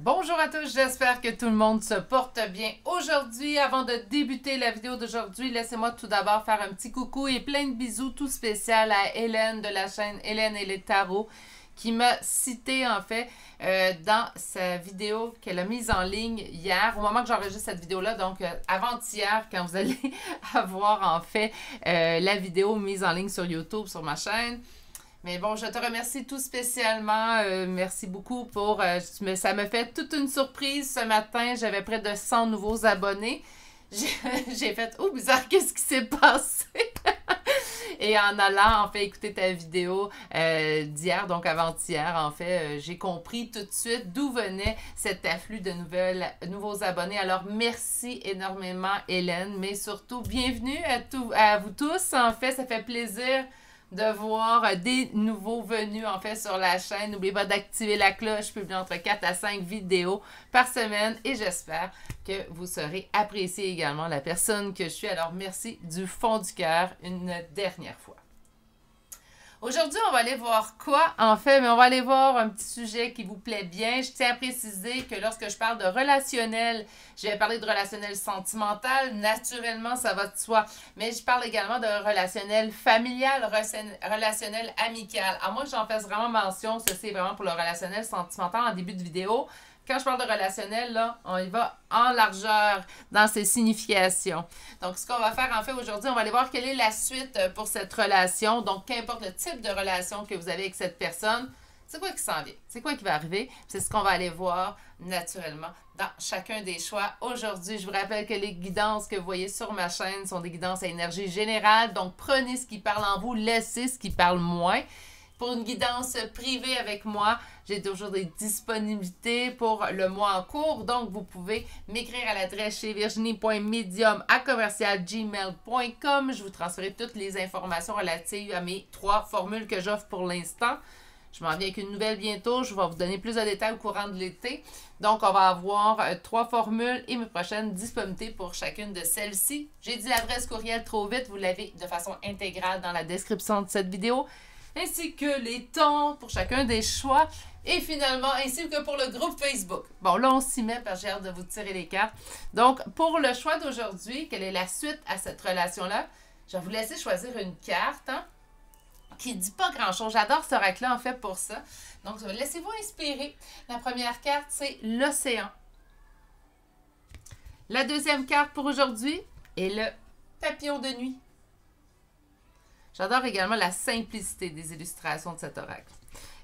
Bonjour à tous, j'espère que tout le monde se porte bien aujourd'hui. Avant de débuter la vidéo d'aujourd'hui, laissez-moi tout d'abord faire un petit coucou et plein de bisous tout spécial à Hélène de la chaîne Hélène et les tarots qui m'a cité en fait dans sa vidéo qu'elle a mise en ligne hier, au moment que j'enregistre cette vidéo-là, donc avant-hier, quand vous allez avoir en fait la vidéo mise en ligne sur YouTube, sur ma chaîne. Mais bon, je te remercie tout spécialement. Merci beaucoup pour... ça me fait toute une surprise ce matin. J'avais près de 100 nouveaux abonnés. J'ai fait « Oh, bizarre, qu'est-ce qui s'est passé? » Et en allant, en fait, écouter ta vidéo d'hier, donc avant-hier, en fait, j'ai compris tout de suite d'où venait cet afflux de nouveaux abonnés. Alors, merci énormément, Hélène, mais surtout, bienvenue à vous tous. En fait, ça fait plaisir de voir des nouveaux venus en fait sur la chaîne. N'oubliez pas d'activer la cloche. Je publie entre 4 à 5 vidéos par semaine et j'espère que vous serez apprécié également la personne que je suis. Alors merci du fond du cœur une dernière fois. Aujourd'hui, on va aller voir quoi en fait, mais on va aller voir un petit sujet qui vous plaît bien. Je tiens à préciser que lorsque je parle de relationnel, je vais parler de relationnel sentimental. Naturellement, ça va de soi. Mais je parle également de relationnel familial, relationnel amical. À moi, j'en fais vraiment mention. Ceci est vraiment pour le relationnel sentimental en début de vidéo. Quand je parle de relationnel, là, on y va en largeur dans ses significations. Donc, ce qu'on va faire en fait aujourd'hui, on va aller voir quelle est la suite pour cette relation. Donc, qu'importe le type de relation que vous avez avec cette personne, c'est quoi qui s'en vient? C'est quoi qui va arriver? C'est ce qu'on va aller voir naturellement dans chacun des choix. Aujourd'hui, je vous rappelle que les guidances que vous voyez sur ma chaîne sont des guidances à énergie générale. Donc, prenez ce qui parle en vous, laissez ce qui parle moins. Pour une guidance privée avec moi, j'ai toujours des disponibilités pour le mois en cours. Donc, vous pouvez m'écrire à l'adresse chez virginie.medium@gmail.com. Je vous transférerai toutes les informations relatives à mes 3 formules que j'offre pour l'instant. Je m'en viens avec une nouvelle bientôt. Je vais vous donner plus de détails au courant de l'été. Donc, on va avoir 3 formules et mes prochaines disponibilités pour chacune de celles-ci. J'ai dit l'adresse courriel trop vite. Vous l'avez de façon intégrale dans la description de cette vidéo, ainsi que les temps pour chacun des choix, et finalement, ainsi que pour le groupe Facebook. Bon, là, on s'y met parce que j'ai hâte de vous tirer les cartes. Donc, pour le choix d'aujourd'hui, quelle est la suite à cette relation-là? Je vais vous laisser choisir une carte qui ne dit pas grand-chose. J'adore ce oracle-là, en fait, pour ça. Donc, laissez-vous inspirer. La première carte, c'est l'océan. La deuxième carte pour aujourd'hui est le papillon de nuit. J'adore également la simplicité des illustrations de cet oracle.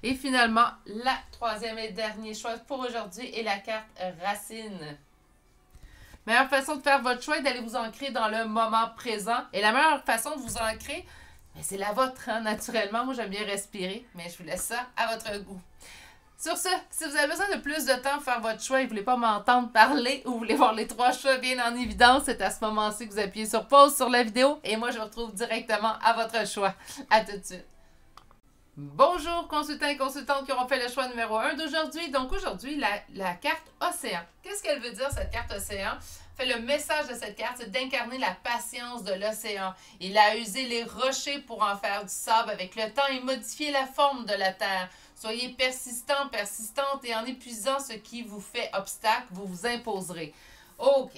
Et finalement, la troisième et dernier choix pour aujourd'hui est la carte Racine. Meilleure façon de faire votre choix est d'aller vous ancrer dans le moment présent. Et la meilleure façon de vous ancrer, c'est la vôtre, hein, naturellement. Moi, j'aime bien respirer, mais je vous laisse ça à votre goût. Sur ce, si vous avez besoin de plus de temps pour faire votre choix et vous ne voulez pas m'entendre parler ou vous voulez voir les 3 choix bien en évidence, c'est à ce moment-ci que vous appuyez sur pause sur la vidéo et moi je vous retrouve directement à votre choix. À tout de suite. Bonjour consultants et consultantes qui auront fait le choix numéro 1 d'aujourd'hui. Donc aujourd'hui, la carte Océan. Qu'est-ce qu'elle veut dire cette carte Océan? Fait, le message de cette carte, c'est d'incarner la patience de l'océan. Il a usé les rochers pour en faire du sable avec le temps et modifier la forme de la terre. Soyez persistants, persistantes et en épuisant ce qui vous fait obstacle, vous vous imposerez. OK.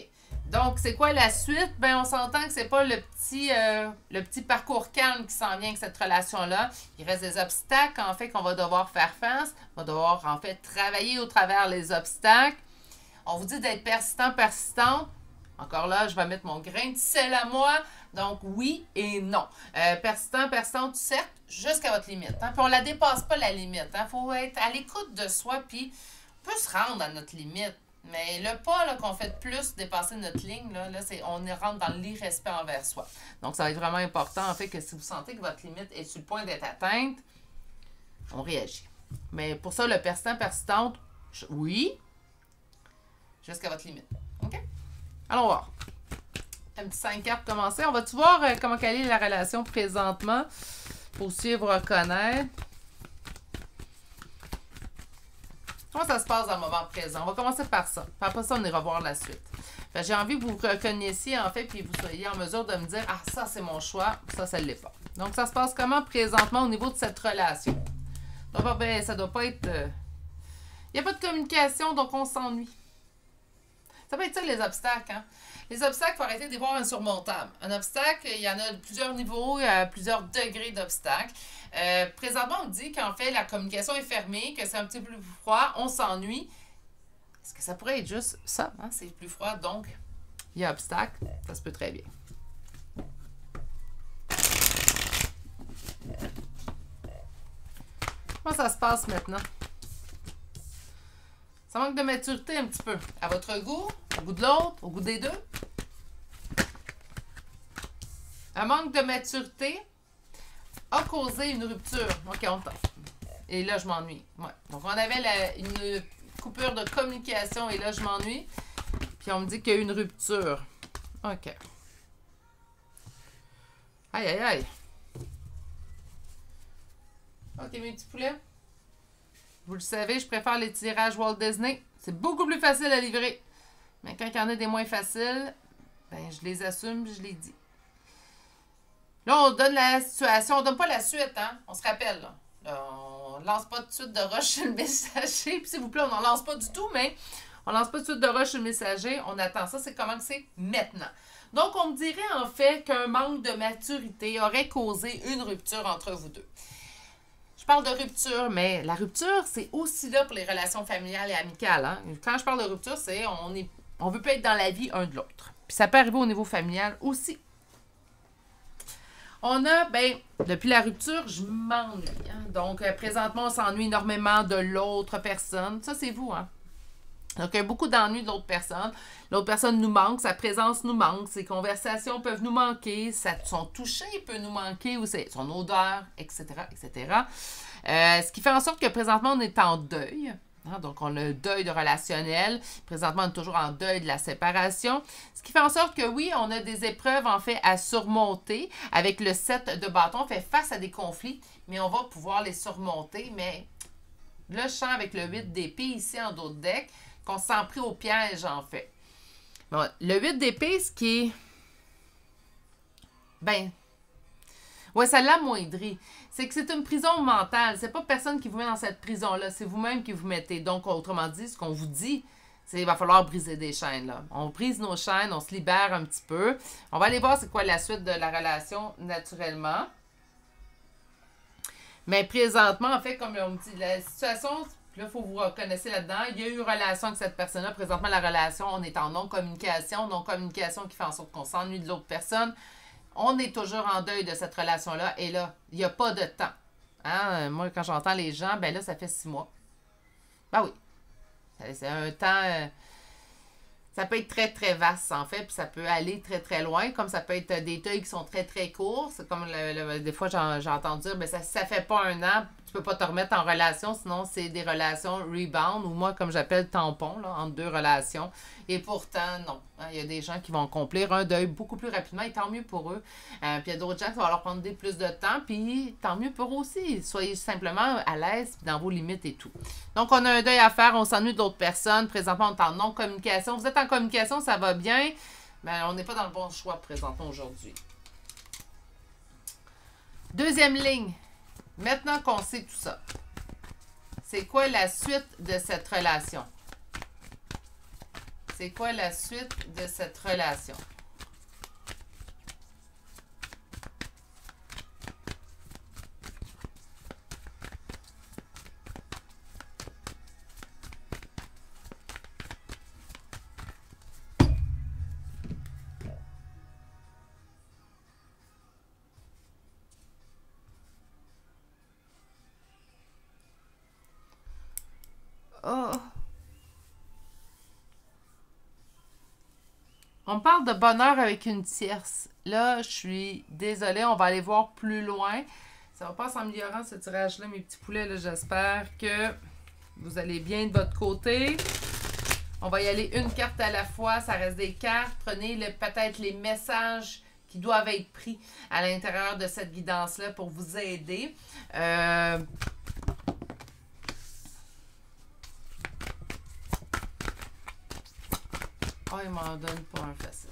Donc, c'est quoi la suite? Bien, on s'entend que c'est pas le petit parcours calme qui s'en vient avec cette relation-là. Il reste des obstacles, en fait, qu'on va devoir faire face. On va devoir, en fait, travailler au travers les obstacles. On vous dit d'être persistant, persistante. Encore là, je vais mettre mon grain de sel à moi. Donc, oui et non. Persistant, persistante, certes, jusqu'à votre limite. Hein? Puis on ne la dépasse pas, la limite. Il faut être à l'écoute de soi, puis on peut se rendre à notre limite. Mais le pas qu'on fait de plus dépasser notre ligne, on rentre dans l'irrespect envers soi. Donc, ça va être vraiment important, en fait, que si vous sentez que votre limite est sur le point d'être atteinte, on réagit. Mais pour ça, le persistant, persistante, oui, jusqu'à votre limite. OK? Allons voir. Un petit 5 cartes pour commencer. On va-tu voir comment quelle est la relation présentement pour suivre, reconnaître? Comment ça se passe dans le moment présent? On va commencer par ça. Puis après ça, on ira voir la suite. J'ai envie que vous vous reconnaissiez, en fait, puis vous soyez en mesure de me dire « Ah, ça, c'est mon choix. Ça, ça ne l'est pas. » Donc, ça se passe comment présentement au niveau de cette relation? Donc, ben, ça ne doit pas être Il n'y a pas de communication, donc on s'ennuie. Ça peut être ça, les obstacles. Hein? Les obstacles, il faut arrêter de les voir insurmontables. Un obstacle, il y en a plusieurs niveaux, il y a plusieurs degrés d'obstacles. Présentement, on dit qu'en fait, la communication est fermée, que c'est un petit peu plus froid, on s'ennuie. Est-ce que ça pourrait être juste ça? Hein? C'est plus froid, donc il y a obstacle. Ça se peut très bien. Comment ça se passe maintenant? Ça manque de maturité un petit peu. À votre goût, au goût de l'autre, au goût des deux. Un manque de maturité a causé une rupture. OK, on tente. Et là, je m'ennuie. Ouais. Donc, on avait une coupure de communication et là, je m'ennuie. Puis, on me dit qu'il y a eu une rupture. OK. Aïe, aïe, aïe. OK, mes petits poulets. Vous le savez, je préfère les tirages Walt Disney. C'est beaucoup plus facile à livrer. Mais quand il y en a des moins faciles, ben, je les assume, je les dis. Là, on donne la situation. On donne pas la suite, hein? On se rappelle, là. On lance pas tout de suite de rush sur le messager. Puis, s'il vous plaît, on n'en lance pas du tout, mais on lance pas tout de suite de rush sur le messager. On attend ça. C'est comment que c'est maintenant. Donc, on me dirait, en fait, qu'un manque de maturité aurait causé une rupture entre vous deux. Je parle de rupture, mais la rupture, c'est aussi là pour les relations familiales et amicales. Hein? Quand je parle de rupture, c'est on veut pas être dans la vie un de l'autre. Puis ça peut arriver au niveau familial aussi. On a, ben, depuis la rupture, je m'ennuie. Hein? Donc, présentement, on s'ennuie énormément de l'autre personne. Ça, c'est vous, hein? Donc, il y a beaucoup d'ennuis de l'autre personne. L'autre personne nous manque, sa présence nous manque, ses conversations peuvent nous manquer, son toucher peut nous manquer, ou son odeur, etc., etc. Ce qui fait en sorte que présentement, on est en deuil. Hein, donc, on a le deuil de relationnel. Présentement, on est toujours en deuil de la séparation. Ce qui fait en sorte que oui, on a des épreuves, en fait, à surmonter. Avec le 7 de bâton, on fait face à des conflits, mais on va pouvoir les surmonter. Mais là, je sens avec le 8 d'épée ici en dos de deck qu'on s'en pris au piège, en fait. Bon, le 8 d'épée, ce qui est... Ben... Ouais, ça l'amoindrit. C'est que c'est une prison mentale. C'est pas personne qui vous met dans cette prison-là. C'est vous-même qui vous mettez. Donc, autrement dit, ce qu'on vous dit, c'est qu'il va falloir briser des chaînes, là. On brise nos chaînes, on se libère un petit peu. On va aller voir c'est quoi la suite de la relation, naturellement. Mais présentement, en fait, comme on me dit, la situation... Là, il faut vous reconnaître là-dedans. Il y a eu une relation avec cette personne-là. Présentement, la relation, on est en non-communication. Non-communication qui fait en sorte qu'on s'ennuie de l'autre personne. On est toujours en deuil de cette relation-là. Et là, il n'y a pas de temps. Hein? Moi, quand j'entends les gens, ben là, ça fait 6 mois. Ben oui. C'est un temps... ça peut être très, très vaste, en fait. Puis ça peut aller très, très loin. Comme ça peut être des deuils qui sont très, très courts. C'est comme des fois, j'entends dire, ben ça fait pas un an. Tu peux pas te remettre en relation, sinon c'est des relations rebound, ou moi, comme j'appelle, tampon, là, entre deux relations. Et pourtant, non. Hein, il y a des gens qui vont accomplir un deuil beaucoup plus rapidement, et tant mieux pour eux. Puis il y a d'autres gens qui vont leur prendre plus de temps, puis tant mieux pour eux aussi. Soyez simplement à l'aise dans vos limites et tout. Donc, on a un deuil à faire, on s'ennuie d'autres personnes. Présentement, on est en non-communication. Vous êtes en communication, ça va bien, mais on n'est pas dans le bon choix présentement aujourd'hui. Deuxième ligne. Maintenant qu'on sait tout ça, c'est quoi la suite de cette relation? C'est quoi la suite de cette relation? Oh. On parle de bonheur avec une tierce. Là, je suis désolée, on va aller voir plus loin. Ça va pas s'améliorer ce tirage-là, mes petits poulets. J'espère que vous allez bien de votre côté. On va y aller une carte à la fois. Ça reste des cartes. Prenez peut-être les messages qui doivent être pris à l'intérieur de cette guidance-là pour vous aider. Oh, il m'en donne pas un facile.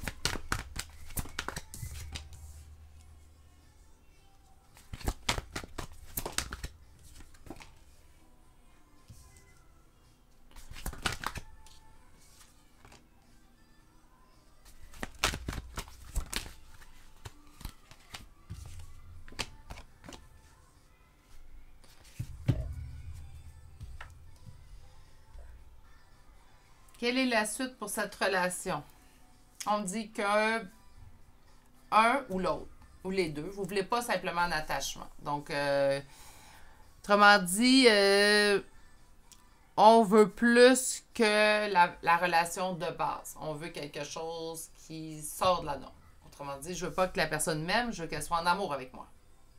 Quelle est la suite pour cette relation? On me dit que un ou l'autre, ou les deux, vous ne voulez pas simplement un attachement. Donc, autrement dit, on veut plus que la relation de base. On veut quelque chose qui sort de la norme. Autrement dit, je veux pas que la personne m'aime, je veux qu'elle soit en amour avec moi.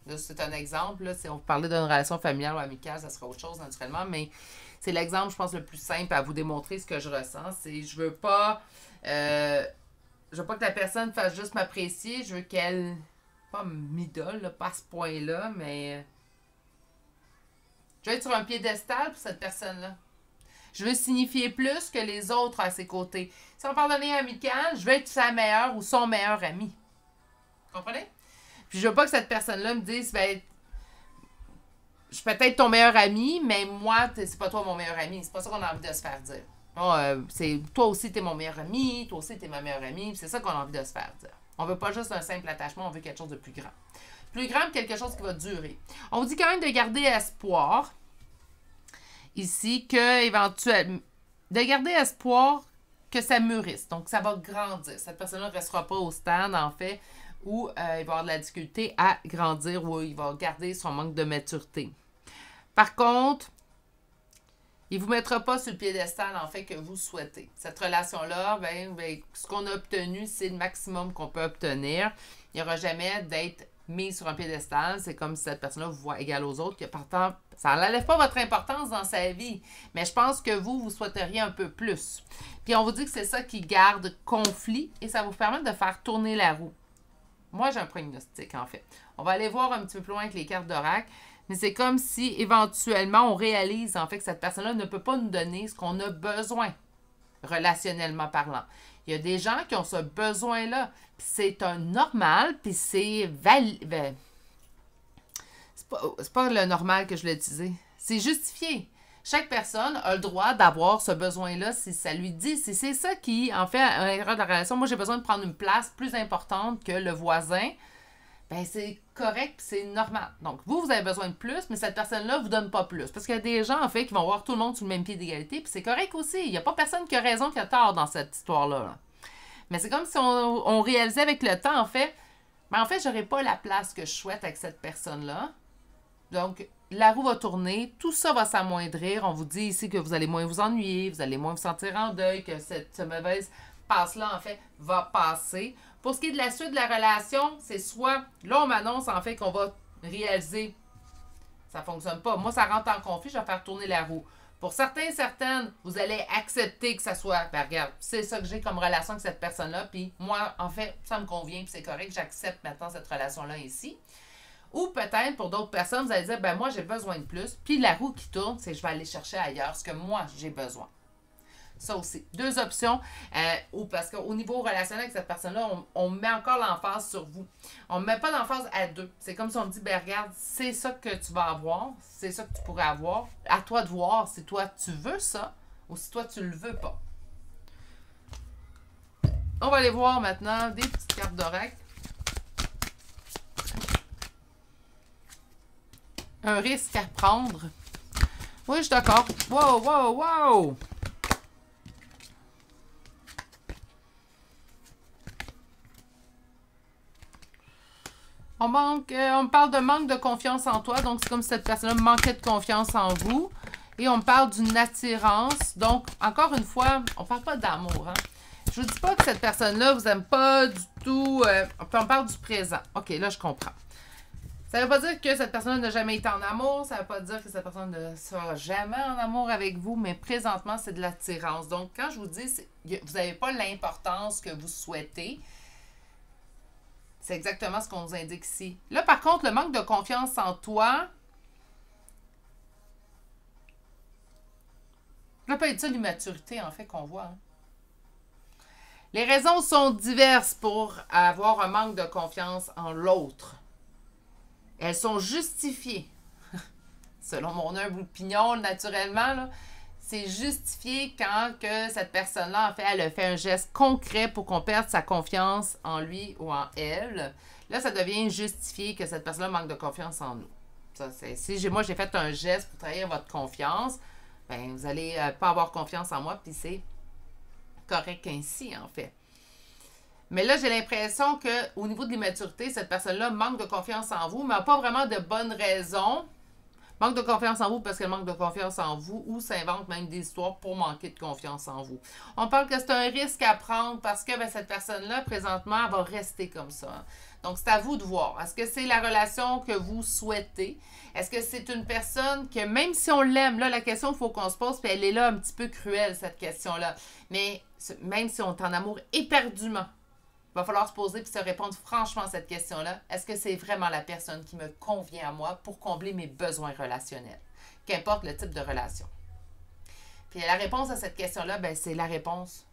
Là, c'est un exemple. Là, si on parlait d'une relation familiale ou amicale, ça serait autre chose naturellement, mais c'est l'exemple, je pense, le plus simple à vous démontrer ce que je ressens. C'est je veux pas que la personne fasse juste m'apprécier, je veux qu'elle pas m'idole, là, pas à ce point-là, mais je veux être sur un piédestal pour cette personne-là. Je veux signifier plus que les autres à ses côtés. Si on parle d'un lien amical, je veux être sa meilleure ou son meilleur ami. Vous comprenez? Puis je veux pas que cette personne-là me dise, ben, je suis peut-être ton meilleur ami, mais moi, c'est pas toi mon meilleur ami. C'est pas ça qu'on a envie de se faire dire. Bon, toi aussi, t'es mon meilleur ami, toi aussi, t'es ma meilleure amie. C'est ça qu'on a envie de se faire dire. On veut pas juste un simple attachement, on veut quelque chose de plus grand. Plus grand, quelque chose qui va durer. On vous dit quand même de garder espoir. Ici, que éventuellement, de garder espoir que ça mûrisse. Donc, ça va grandir. Cette personne-là ne restera pas au stade, en fait, où il va avoir de la difficulté à grandir, où il va garder son manque de maturité. Par contre, il ne vous mettra pas sur le piédestal, en fait, que vous souhaitez. Cette relation-là, ce qu'on a obtenu, c'est le maximum qu'on peut obtenir. Il n'y aura jamais d'être mis sur un piédestal. C'est comme si cette personne-là vous voit égal aux autres. Que partant, ça n'enlève pas votre importance dans sa vie. Mais je pense que vous souhaiteriez un peu plus. Puis on vous dit que c'est ça qui garde conflit et ça vous permet de faire tourner la roue. Moi, j'ai un pronostic, en fait. On va aller voir un petit peu plus loin avec les cartes d'oracle. Mais c'est comme si, éventuellement, on réalise, en fait, que cette personne-là ne peut pas nous donner ce qu'on a besoin, relationnellement parlant. Il y a des gens qui ont ce besoin-là. C'est un normal, puis c'est valide. C'est pas le normal que je l'ai utilisé. C'est justifié. Chaque personne a le droit d'avoir ce besoin-là si ça lui dit. C'est ça qui, en fait, à l'intérieur de la relation, moi, j'ai besoin de prendre une place plus importante que le voisin. Ben, c'est correct, c'est normal. Donc, vous avez besoin de plus, mais cette personne-là ne vous donne pas plus. Parce qu'il y a des gens, en fait, qui vont voir tout le monde sur le même pied d'égalité, puis c'est correct aussi. Il n'y a pas personne qui a raison, qui a tort dans cette histoire-là. Mais c'est comme si on réalisait avec le temps, en fait, je n'aurai pas la place que je souhaite avec cette personne-là. Donc, la roue va tourner, tout ça va s'amoindrir. On vous dit ici que vous allez moins vous ennuyer, vous allez moins vous sentir en deuil, que cette mauvaise passe-là, en fait, va passer. Pour ce qui est de la suite de la relation, c'est soit, là, on m'annonce, en fait, qu'on va réaliser, ça ne fonctionne pas. Moi, ça rentre en conflit, je vais faire tourner la roue. Pour certains, certaines, vous allez accepter que ça soit, ben regarde, c'est ça que j'ai comme relation avec cette personne-là, puis moi, en fait, ça me convient, puis c'est correct, j'accepte maintenant cette relation-là ici. Ou peut-être, pour d'autres personnes, vous allez dire, ben moi, j'ai besoin de plus, puis la roue qui tourne, c'est je vais aller chercher ailleurs ce que moi, j'ai besoin. Ça aussi. Deux options. Ou parce qu'au niveau relationnel avec cette personne-là, on met encore l'emphase sur vous. On ne met pas l'emphase à deux. C'est comme si on me dit, ben regarde, c'est ça que tu vas avoir, c'est ça que tu pourrais avoir. À toi de voir si toi tu veux ça ou si toi tu le veux pas. On va aller voir maintenant des petites cartes d'oracle. Un risque à prendre. Oui, je suis d'accord. Wow, wow, wow! On parle de manque de confiance en toi. Donc, c'est comme si cette personne-là manquait de confiance en vous. Et on parle d'une attirance. Donc, encore une fois, on ne parle pas d'amour. Hein? Je ne vous dis pas que cette personne-là vous aime pas du tout. On parle du présent. OK, là, je comprends. Ça ne veut pas dire que cette personne n'a jamais été en amour. Ça ne veut pas dire que cette personne ne sera jamais en amour avec vous. Mais présentement, c'est de l'attirance. Donc, quand je vous dis, vous n'avez pas l'importance que vous souhaitez. C'est exactement ce qu'on nous indique ici. Là, par contre, le manque de confiance en toi, ça peut être ça l'immaturité, en fait, qu'on voit. Hein? Les raisons sont diverses pour avoir un manque de confiance en l'autre. Elles sont justifiées. Selon mon humble opinion, naturellement, c'est justifié quand que cette personne-là, en fait, elle a fait un geste concret pour qu'on perde sa confiance en lui ou en elle. Là, ça devient justifié que cette personne-là manque de confiance en nous. Ça, si moi, j'ai fait un geste pour trahir votre confiance, ben vous n'allez pas avoir confiance en moi, puis c'est correct ainsi, en fait. Mais là, j'ai l'impression qu'au niveau de l'immaturité, cette personne-là manque de confiance en vous, mais n'a pas vraiment de bonnes raisons. Manque de confiance en vous parce qu'elle manque de confiance en vous ou s'invente même des histoires pour manquer de confiance en vous. On parle que c'est un risque à prendre parce que ben, cette personne-là, présentement, elle va rester comme ça. Donc, c'est à vous de voir. Est-ce que c'est la relation que vous souhaitez? Est-ce que c'est une personne que, même si on l'aime, là, la question qu'il faut qu'on se pose, puis elle est là un petit peu cruelle, cette question-là. Mais même si on est en amour éperdument, il va falloir se poser et se répondre franchement à cette question-là. Est-ce que c'est vraiment la personne qui me convient à moi pour combler mes besoins relationnels? Qu'importe le type de relation. Puis la réponse à cette question-là, ben, c'est la réponse.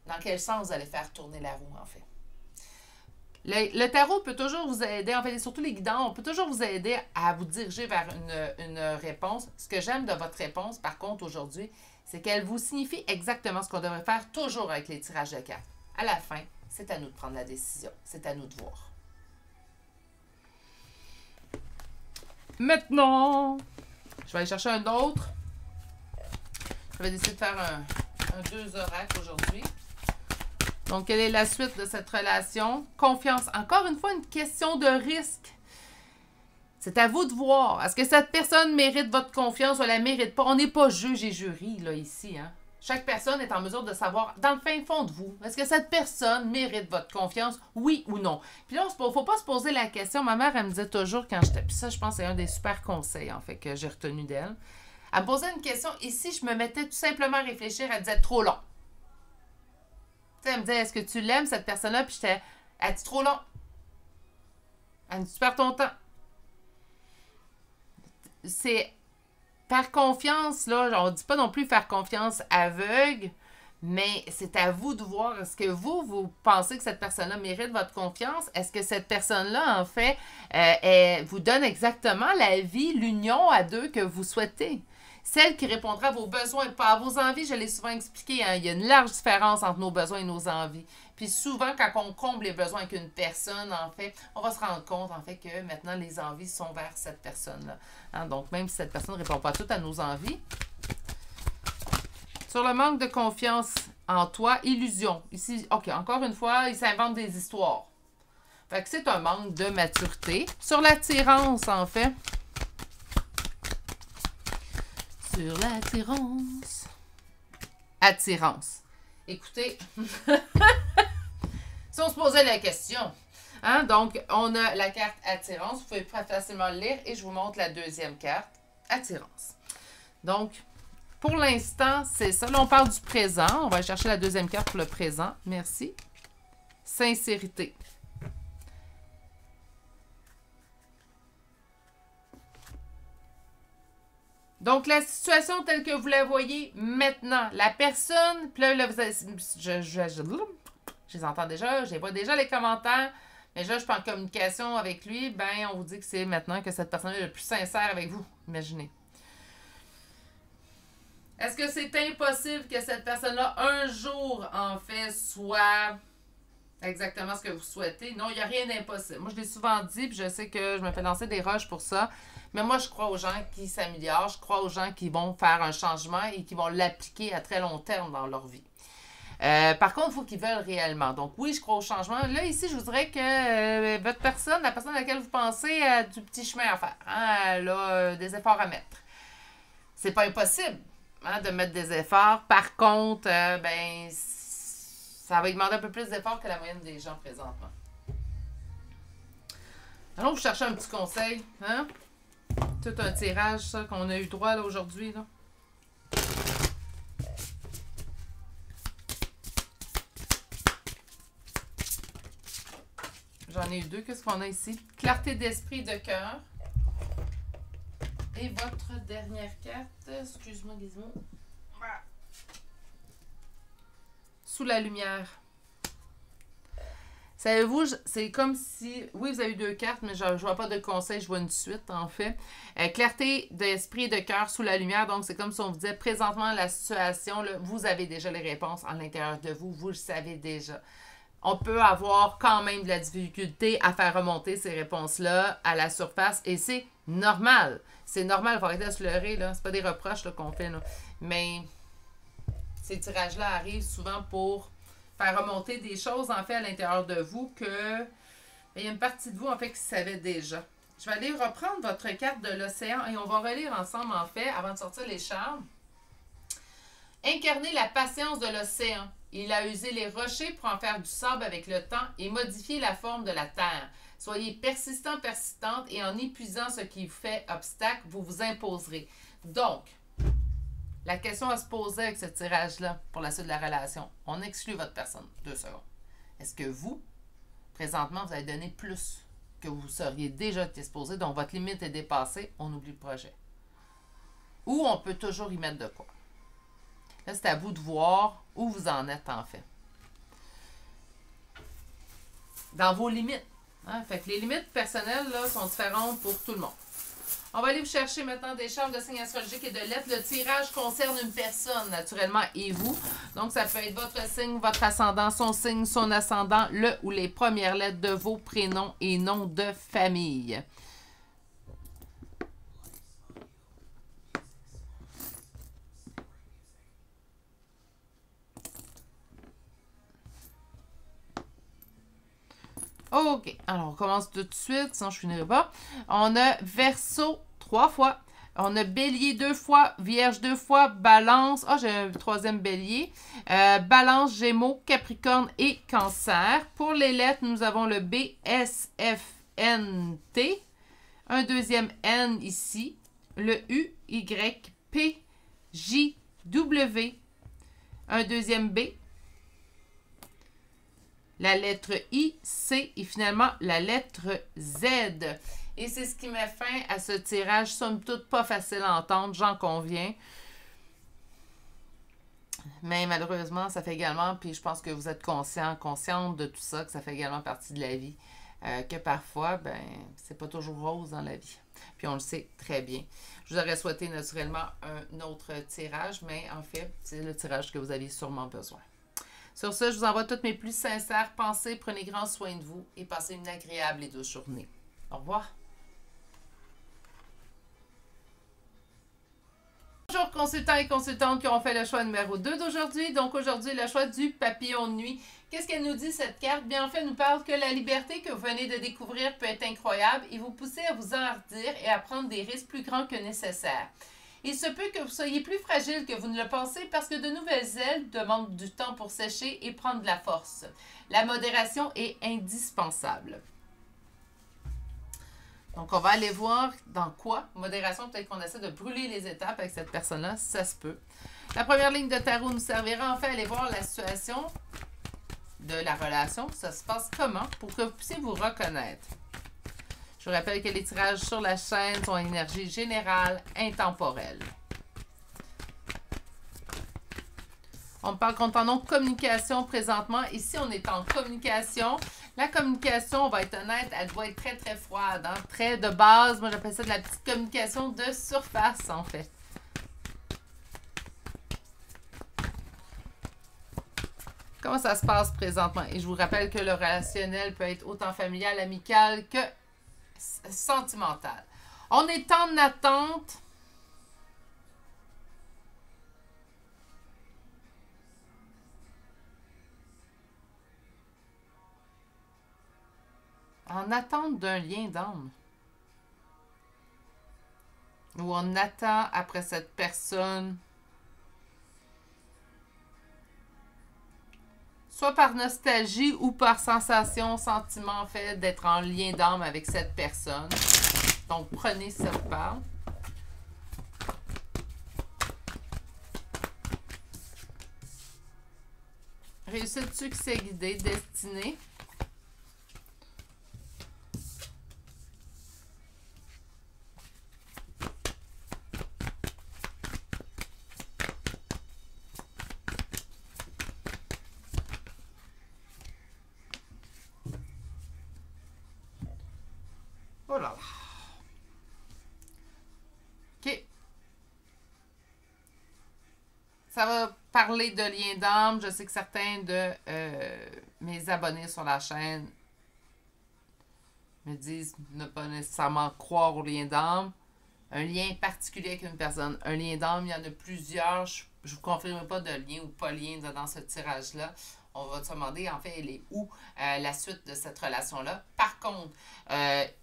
Dans quel sens vous allez faire tourner la roue, en fait? Le tarot peut toujours vous aider, en fait, et surtout les guidants, on peut toujours vous aider à vous diriger vers une réponse. Ce que j'aime de votre réponse, par contre, aujourd'hui, c'est qu'elle vous signifie exactement ce qu'on devrait faire toujours avec les tirages de cartes. À la fin, c'est à nous de prendre la décision. C'est à nous de voir. Maintenant, je vais aller chercher un autre. Je vais décider de faire un 2 oracles aujourd'hui. Donc, quelle est la suite de cette relation? Confiance. Encore une fois, une question de risque. C'est à vous de voir. Est-ce que cette personne mérite votre confiance ou elle la mérite pas? On n'est pas juge et jury, là, ici, hein? Chaque personne est en mesure de savoir, dans le fin fond de vous, est-ce que cette personne mérite votre confiance, oui ou non? Puis là, il ne faut pas se poser la question. Ma mère, elle me disait toujours quand j'étais... Puis ça, je pense que c'est un des super conseils, en fait, que j'ai retenu d'elle. Elle me posait une question, et si je me mettais tout simplement à réfléchir, elle disait trop long. Tu sais, elle me disait, est-ce que tu l'aimes, cette personne-là? Puis j'étais, elle dit trop long. Elle me dit, tu perds ton temps. C'est... Faire confiance, là, on ne dit pas non plus faire confiance aveugle, mais c'est à vous de voir. Est-ce que vous pensez que cette personne-là mérite votre confiance? Est-ce que cette personne-là, en fait, vous donne exactement la vie, l'union à deux que vous souhaitez? Celle qui répondra à vos besoins, pas à vos envies, je l'ai souvent expliqué, hein, il y a une large différence entre nos besoins et nos envies. Puis souvent, quand on comble les besoins avec une personne, en fait, on va se rendre compte, en fait, que maintenant, les envies sont vers cette personne-là. Hein, donc, même si cette personne ne répond pas toutes à nos envies. Sur le manque de confiance en toi, illusion. Ici, OK, encore une fois, il s'invente des histoires. Fait que c'est un manque de maturité. Sur l'attirance, en fait. Sur l'attirance. Attirance. Écoutez, si on se posait la question, hein, donc on a la carte attirance, vous pouvez facilement le lire et je vous montre la deuxième carte, attirance. Donc, pour l'instant, c'est ça. Là, on parle du présent. On va aller chercher la deuxième carte pour le présent. Merci. Sincérité. Donc, la situation telle que vous la voyez maintenant, la personne, puis là, vous avez, je les entends déjà, je les vois déjà les commentaires, mais là, je suis en communication avec lui, ben, on vous dit que c'est maintenant que cette personne est le plus sincère avec vous, imaginez. Est-ce que c'est impossible que cette personne-là, un jour, en fait, soit exactement ce que vous souhaitez? Non, il n'y a rien d'impossible. Moi, je l'ai souvent dit, puis je sais que je me fais lancer des roches pour ça. Mais moi, je crois aux gens qui s'améliorent, je crois aux gens qui vont faire un changement et qui vont l'appliquer à très long terme dans leur vie. Par contre, il faut qu'ils veulent réellement. Donc oui, je crois au changement. Là, ici, je vous dirais que votre personne, la personne à laquelle vous pensez, a du petit chemin à faire. Hein? Elle a des efforts à mettre. C'est pas impossible, hein, de mettre des efforts. Par contre, ben, ça va lui demander un peu plus d'efforts que la moyenne des gens présentement. Allons vous chercher un petit conseil, hein? Tout un tirage, ça, qu'on a eu droit là aujourd'hui, là. J'en ai eu deux. Qu'est-ce qu'on a ici? Clarté d'esprit et de cœur. Et votre dernière carte, excuse-moi, Gizmo. Sous la lumière. Savez-vous, c'est comme si... Oui, vous avez eu deux cartes, mais je ne vois pas de conseil, je vois une suite, en fait. Clarté d'esprit et de cœur sous la lumière. Donc, c'est comme si on vous disait, présentement, la situation, là, vous avez déjà les réponses à l'intérieur de vous. Vous le savez déjà. On peut avoir quand même de la difficulté à faire remonter ces réponses-là à la surface. Et c'est normal. C'est normal. Il faut arrêter de se leurrer, là. C'est pas des reproches qu'on fait, là. Mais ces tirages-là arrivent souvent pour faire remonter des choses, en fait, à l'intérieur de vous que il y a une partie de vous, en fait, qui savait déjà. Je vais aller reprendre votre carte de l'océan et on va relire ensemble, en fait, avant de sortir les charmes. Incarner la patience de l'océan. Il a usé les rochers pour en faire du sable avec le temps et modifier la forme de la terre. Soyez persistant, persistante et en épuisant ce qui vous fait obstacle, vous vous imposerez. Donc, la question à se poser avec ce tirage-là pour la suite de la relation, on exclut votre personne. 2 secondes. Est-ce que vous, présentement, vous avez donné plus que vous seriez déjà exposé, donc votre limite est dépassée, on oublie le projet? Ou on peut toujours y mettre de quoi? Là, c'est à vous de voir où vous en êtes, en fait. Dans vos limites. Hein? Fait que les limites personnelles là, sont différentes pour tout le monde. On va aller vous chercher maintenant des charmes de signes astrologiques et de lettres. Le tirage concerne une personne, naturellement, et vous. Donc, ça peut être votre signe, votre ascendant, son signe, son ascendant, le ou les premières lettres de vos prénoms et noms de famille. OK. Alors, on commence tout de suite, sinon je finirai pas. On a Verseau 3 fois. On a Bélier 2 fois, Vierge 2 fois, Balance. Ah, j'ai un troisième Bélier. Balance, Gémeaux, Capricorne et Cancer. Pour les lettres, nous avons le B, S, F, N, T. Un deuxième N ici. Le U, Y, P, J, W. Un deuxième B. La lettre I, C et finalement la lettre Z. Et c'est ce qui met fin à ce tirage, somme toute pas facile à entendre, j'en conviens. Mais malheureusement, ça fait également, puis je pense que vous êtes consciente de tout ça, que ça fait également partie de la vie. Que parfois, ben, c'est pas toujours rose dans la vie. Puis on le sait très bien. Je vous aurais souhaité naturellement un autre tirage, mais en fait, c'est le tirage que vous aviez sûrement besoin. Sur ce, je vous envoie toutes mes plus sincères pensées. Prenez grand soin de vous et passez une agréable et douce journée. Au revoir. Bonjour consultants et consultantes qui ont fait le choix numéro 2 d'aujourd'hui. Donc aujourd'hui, le choix du papillon de nuit. Qu'est-ce qu'elle nous dit cette carte? Bien en fait, elle nous parle que la liberté que vous venez de découvrir peut être incroyable et vous pousser à vous enhardir et à prendre des risques plus grands que nécessaire. Il se peut que vous soyez plus fragile que vous ne le pensez parce que de nouvelles ailes demandent du temps pour sécher et prendre de la force. La modération est indispensable. Donc, on va aller voir dans quoi. Modération, peut-être qu'on essaie de brûler les étapes avec cette personne-là, ça se peut. La première ligne de tarot nous servira en fait à aller voir la situation de la relation. Ça se passe comment pour que vous puissiez vous reconnaître. Je vous rappelle que les tirages sur la chaîne sont en énergie générale, intemporelle. On parle qu'on est en communication présentement. Ici, on est en communication. La communication, on va être honnête, elle doit être très, très froide. Hein? Très de base. Moi, j'appelle ça de la petite communication de surface, en fait. Comment ça se passe présentement? Et je vous rappelle que le relationnel peut être autant familial, amical que sentimental. On est en attente. En attente d'un lien d'âme. Ou on attend après cette personne. Soit par nostalgie ou par sensation, sentiment en fait d'être en lien d'âme avec cette personne. Donc prenez ce qui parle. Réussite, succès guidé, destinée. Oh là là. OK. Ça va parler de lien d'âme. Je sais que certains de mes abonnés sur la chaîne me disent ne pas nécessairement croire au lien d'âme. un lien particulier avec une personne. Un lien d'âme, il y en a plusieurs. Je ne vous confirme pas de lien ou pas lien dans ce tirage-là. On va se demander, en fait, elle est où la suite de cette relation-là. Par contre,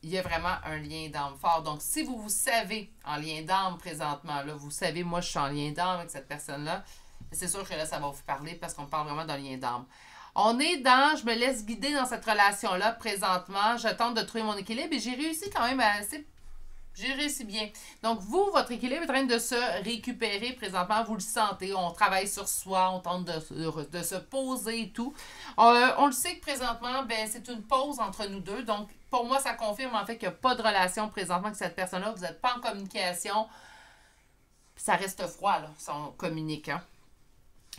il y a vraiment un lien d'âme fort. Donc, si vous vous savez en lien d'âme présentement, là, vous savez, moi, je suis en lien d'âme avec cette personne-là, c'est sûr que là, ça va vous parler parce qu'on parle vraiment d'un lien d'âme. On est dans, je me laisse guider dans cette relation-là présentement. Je tente de trouver mon équilibre et j'ai réussi quand même assez. J'ai réussi bien. Donc, vous, votre équilibre est en train de se récupérer présentement. Vous le sentez. On travaille sur soi. On tente de se poser et tout. On le sait que présentement, ben, c'est une pause entre nous deux. Donc, pour moi, ça confirme en fait qu'il n'y a pas de relation présentement avec cette personne-là. Vous n'êtes pas en communication. Ça reste froid, là, si on communique. Hein?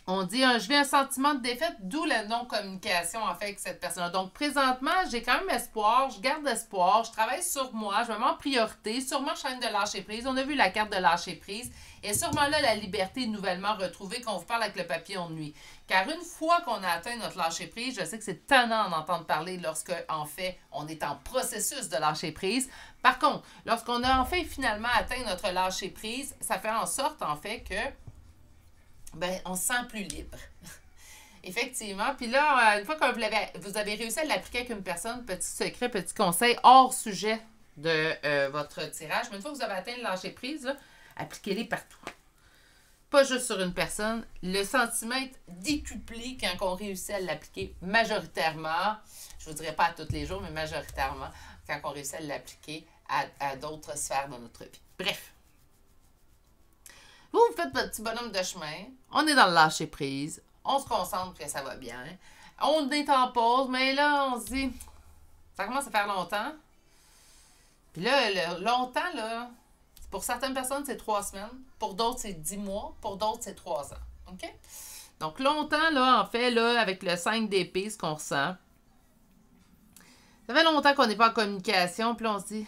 On dit, je vis un sentiment de défaite, d'où la non-communication en fait avec cette personne-là. Donc, présentement, j'ai quand même espoir, je garde espoir, je travaille sur moi, je me mets en priorité. Sûrement, je train de lâcher prise. On a vu la carte de lâcher prise. Et sûrement là, la liberté est nouvellement retrouvée quand on vous parle avec le papillon de nuit. Car une fois qu'on a atteint notre lâcher prise, je sais que c'est tannant d'en entendre parler lorsque, en fait, on est en processus de lâcher prise. Par contre, lorsqu'on a enfin finalement atteint notre lâcher prise, ça fait en sorte, en fait, que ben, on se sent plus libre. Effectivement. Puis là, une fois que vous avez réussi à l'appliquer avec une personne, petit secret, petit conseil, hors sujet de votre tirage, mais une fois que vous avez atteint le lâcher prise, appliquez-les partout. Pas juste sur une personne. Le sentiment est décuplé quand on réussit à l'appliquer majoritairement. Je ne vous dirais pas à tous les jours, mais majoritairement, quand on réussit à l'appliquer à d'autres sphères de notre vie. Bref. Vous faites votre petit bonhomme de chemin. On est dans le lâcher prise. On se concentre que ça va bien. On est en pause, mais là, on se dit, ça commence à faire longtemps. Puis là, longtemps, là, pour certaines personnes, c'est 3 semaines. Pour d'autres, c'est 10 mois. Pour d'autres, c'est 3 ans. OK? Donc, longtemps, là, en fait, là, avec le 5 d'épée, ce qu'on ressent, ça fait longtemps qu'on n'est pas en communication. Puis là, on se dit,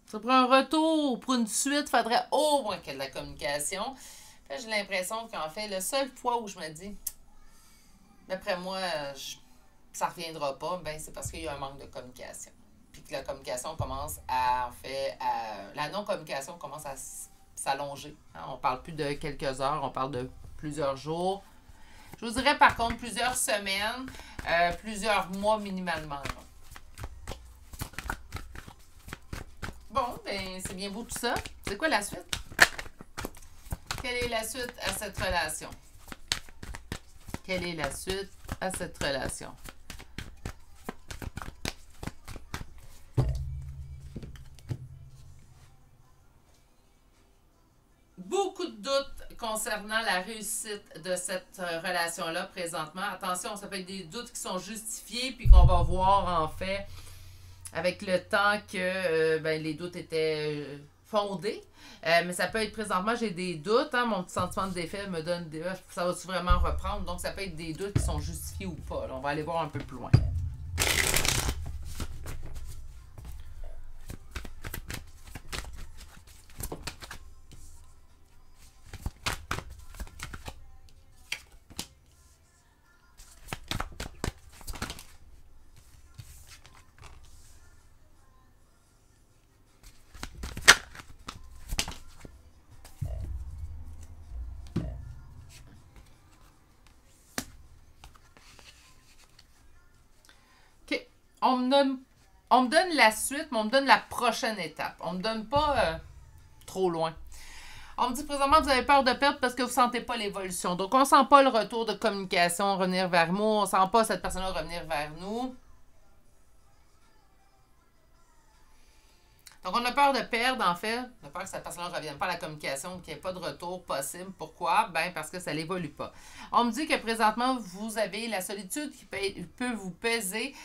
ça prend un retour, pour une suite, il faudrait au moins qu'il y ait de la communication. Puis là, j'ai l'impression qu'en fait, la seule fois où je me dis, d'après moi, ça ne reviendra pas, ben c'est parce qu'il y a un manque de communication. Puis que la communication commence à, en fait, la non-communication commence à s'allonger. Hein? On ne parle plus de quelques heures, on parle de plusieurs jours. Je vous dirais par contre plusieurs semaines, plusieurs mois minimalement. Là. Bon, ben c'est bien beau tout ça. C'est quoi la suite? Quelle est la suite à cette relation? Quelle est la suite à cette relation? Beaucoup de doutes concernant la réussite de cette relation-là présentement. Attention, ça peut être des doutes qui sont justifiés puis qu'on va voir en fait avec le temps que ben, les doutes étaient fondés. Mais ça peut être présentement, j'ai des doutes. Hein, mon petit sentiment de défaite me donne des... Ça va-tu vraiment reprendre? Donc, ça peut être des doutes qui sont justifiés ou pas. Là, on va aller voir un peu plus loin. On me donne la suite, mais on me donne la prochaine étape. On me donne pas trop loin. On me dit présentement que vous avez peur de perdre parce que vous ne sentez pas l'évolution. Donc, on ne sent pas le retour de communication revenir vers nous. On ne sent pas cette personne-là revenir vers nous. Donc, on a peur de perdre, en fait. On a peur que cette personne-là ne revienne pas à la communication, qu'il n'y ait pas de retour possible. Pourquoi? Ben parce que ça n'évolue pas. On me dit que présentement, vous avez la solitude qui peut vous peser.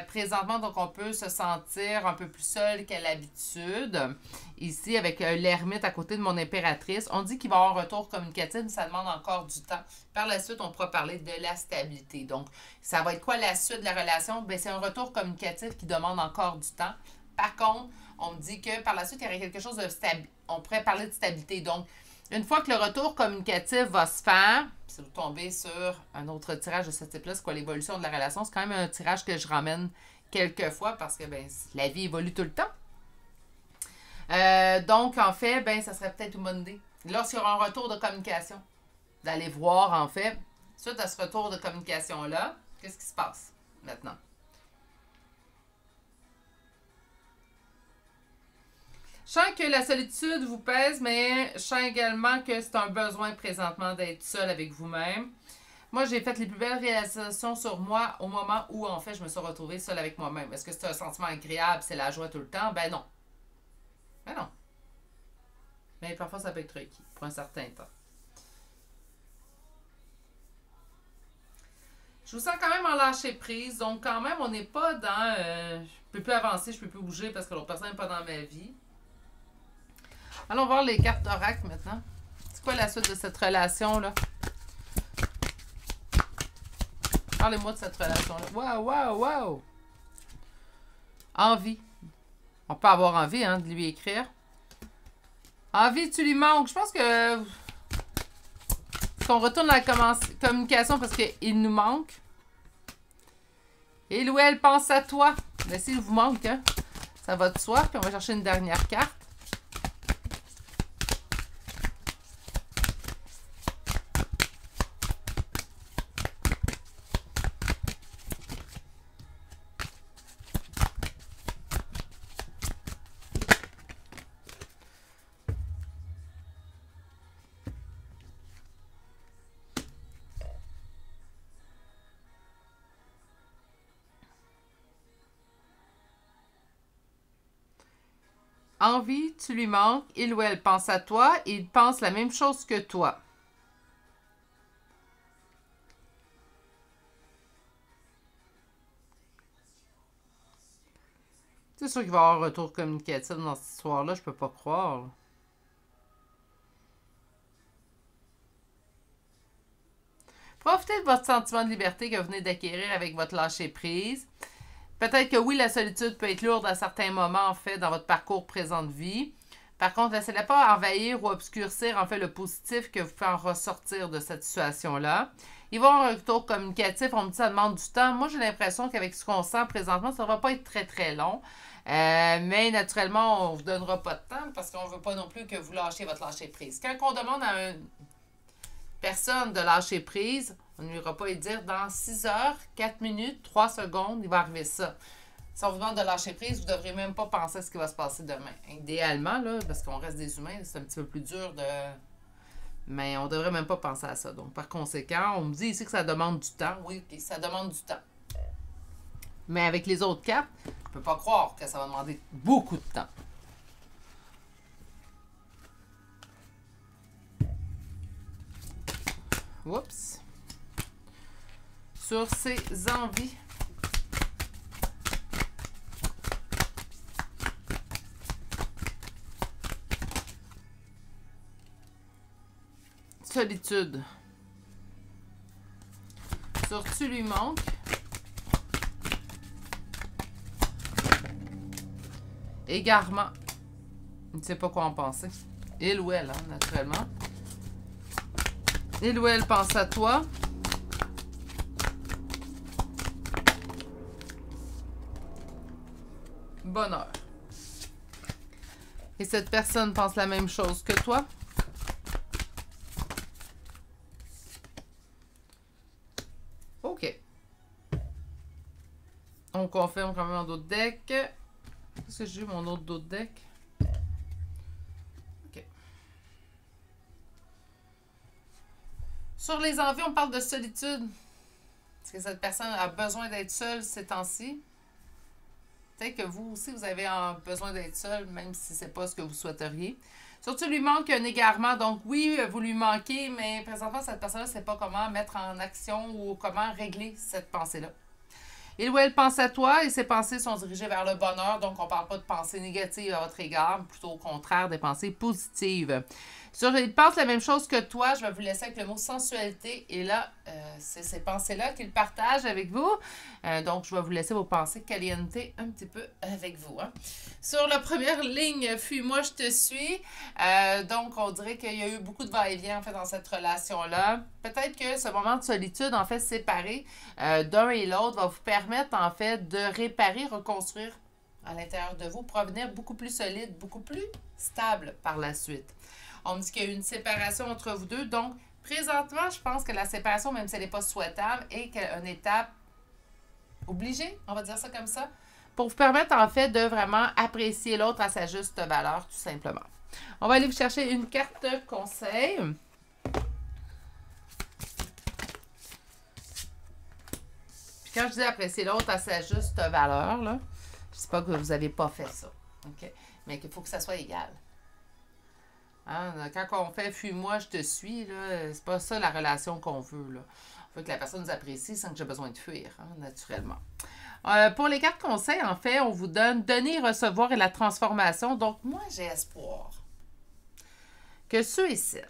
Présentement, donc, on peut se sentir un peu plus seul qu'à l'habitude. Ici, avec l'ermite à côté de mon impératrice, on dit qu'il va y avoir un retour communicatif, mais ça demande encore du temps. Par la suite, on pourra parler de la stabilité. Donc, ça va être quoi la suite de la relation? Ben, c'est un retour communicatif qui demande encore du temps. Par contre, on me dit que par la suite, il y aurait quelque chose de stable. On pourrait parler de stabilité. Donc, une fois que le retour communicatif va se faire, si vous tombez sur un autre tirage de ce type-là, c'est quoi l'évolution de la relation? C'est quand même un tirage que je ramène quelques fois parce que ben, la vie évolue tout le temps. Donc, en fait, ben, ça serait peut-être une bonne idée. Lorsqu'il y aura un retour de communication, d'aller voir, en fait, suite à ce retour de communication-là, qu'est-ce qui se passe maintenant? Je sens que la solitude vous pèse, mais je sens également que c'est un besoin présentement d'être seul avec vous-même. Moi, j'ai fait les plus belles réalisations sur moi au moment où, en fait, je me suis retrouvée seule avec moi-même. Est-ce que c'est un sentiment agréable, c'est la joie tout le temps? Ben non. Ben non. Mais parfois, ça peut être requis pour un certain temps. Je vous sens quand même en lâcher prise. Donc, quand même, on n'est pas dans... je peux plus avancer, je peux plus bouger parce que l'autre personne n'est pas dans ma vie. Allons voir les cartes d'oracle maintenant. C'est quoi la suite de cette relation-là? Parlez-moi de cette relation-là. Waouh, waouh, waouh! Envie. On peut avoir envie hein, de lui écrire. Envie, tu lui manques. Je pense que... qu'on retourne à la communication parce qu'il nous manque. Et ou elle pense à toi. Mais s'il vous manque, hein, ça va de soi. Puis on va chercher une dernière carte. Envie, tu lui manques, il ou elle pense à toi et il pense la même chose que toi. C'est sûr qu'il va y avoir un retour communicatif dans cette histoire-là, je peux pas croire. Profitez de votre sentiment de liberté que vous venez d'acquérir avec votre lâcher-prise. Peut-être que oui, la solitude peut être lourde à certains moments, en fait, dans votre parcours présent de vie. Par contre, laissez-la pas envahir ou obscurcir, en fait, le positif que vous pouvez en ressortir de cette situation-là. Il va y avoir un retour communicatif, on me dit que ça demande du temps. Moi, j'ai l'impression qu'avec ce qu'on sent présentement, ça ne va pas être très, très long. Mais naturellement, on ne vous donnera pas de temps parce qu'on ne veut pas non plus que vous lâchiez votre lâcher-prise. Quand on demande à une personne de lâcher prise, on ne lui aura pas à dire dans 6 heures, 4 minutes, 3 secondes, il va arriver ça. Si on vous demande de lâcher prise, vous ne devrez même pas penser à ce qui va se passer demain. Idéalement, là, parce qu'on reste des humains, c'est un petit peu plus dur de... Mais on ne devrait même pas penser à ça. Donc, par conséquent, on me dit ici que ça demande du temps. Oui, puis ça demande du temps. Mais avec les autres cartes, on ne peut pas croire que ça va demander beaucoup de temps. Oups. Sur ses envies. Solitude. Sur tu lui manques. Égarement. Il ne sait pas quoi en penser. Il ou elle, hein, naturellement. Il ou elle pense à toi. Bonheur. Et cette personne pense la même chose que toi. OK. On confirme quand même en d'autres decks. Est-ce que j'ai eu mon autre deck? OK. Sur les envies, on parle de solitude. Est-ce que cette personne a besoin d'être seule ces temps-ci? Peut-être que vous aussi, vous avez besoin d'être seul, même si ce n'est pas ce que vous souhaiteriez. Surtout, il lui manque un égarement. Donc, oui, vous lui manquez, mais présentement, cette personne-là ne sait pas comment mettre en action ou comment régler cette pensée-là. Il ou elle pense à toi et ses pensées sont dirigées vers le bonheur. Donc, on ne parle pas de pensées négatives à votre égard, plutôt au contraire, des pensées positives. Il pense la même chose que toi. Je vais vous laisser avec le mot sensualité. Et là, c'est ces pensées-là qu'il partage avec vous. Donc, je vais vous laisser vos pensées caliente un petit peu avec vous. Hein. Sur la première ligne, fuis-moi, je te suis. Donc, on dirait qu'il y a eu beaucoup de va-et-vient en fait, dans cette relation-là. Peut-être que ce moment de solitude, en fait, séparé d'un et l'autre, va vous permettre en fait de réparer, reconstruire à l'intérieur de vous pour revenir beaucoup plus solide, beaucoup plus stable par la suite. On me dit qu'il y a eu une séparation entre vous deux. Donc, présentement, je pense que la séparation, même si elle n'est pas souhaitable, est une étape obligée, on va dire ça comme ça, pour vous permettre en fait de vraiment apprécier l'autre à sa juste valeur, tout simplement. On va aller vous chercher une carte conseil. Puis quand je dis apprécier l'autre à sa juste valeur, là, je ne dis pas que vous n'avez pas fait ça, ok? Mais qu'il faut que ça soit égal. Hein? Quand on fait « fuis-moi, je te suis », c'est pas ça la relation qu'on veut. Là. On veut que la personne nous apprécie sans que j'ai besoin de fuir, hein, naturellement. Pour les cartes conseils, en fait, on vous donne « donner, recevoir et la transformation ». Donc, moi, j'ai espoir que ceux et celles,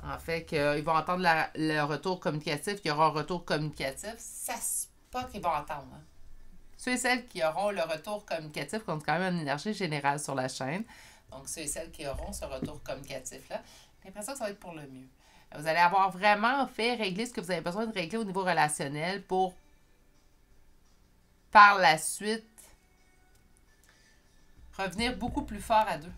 en fait, qu'ils vont entendre le retour communicatif, qu'il y aura un retour communicatif, ça se pas qu'ils vont entendre. Hein. Ceux et celles qui auront le retour communicatif, qui ont quand même une énergie générale sur la chaîne, donc ceux et celles qui auront ce retour communicatif-là, j'ai l'impression que ça va être pour le mieux. Vous allez avoir vraiment fait régler ce que vous avez besoin de régler au niveau relationnel pour, par la suite, revenir beaucoup plus fort à deux.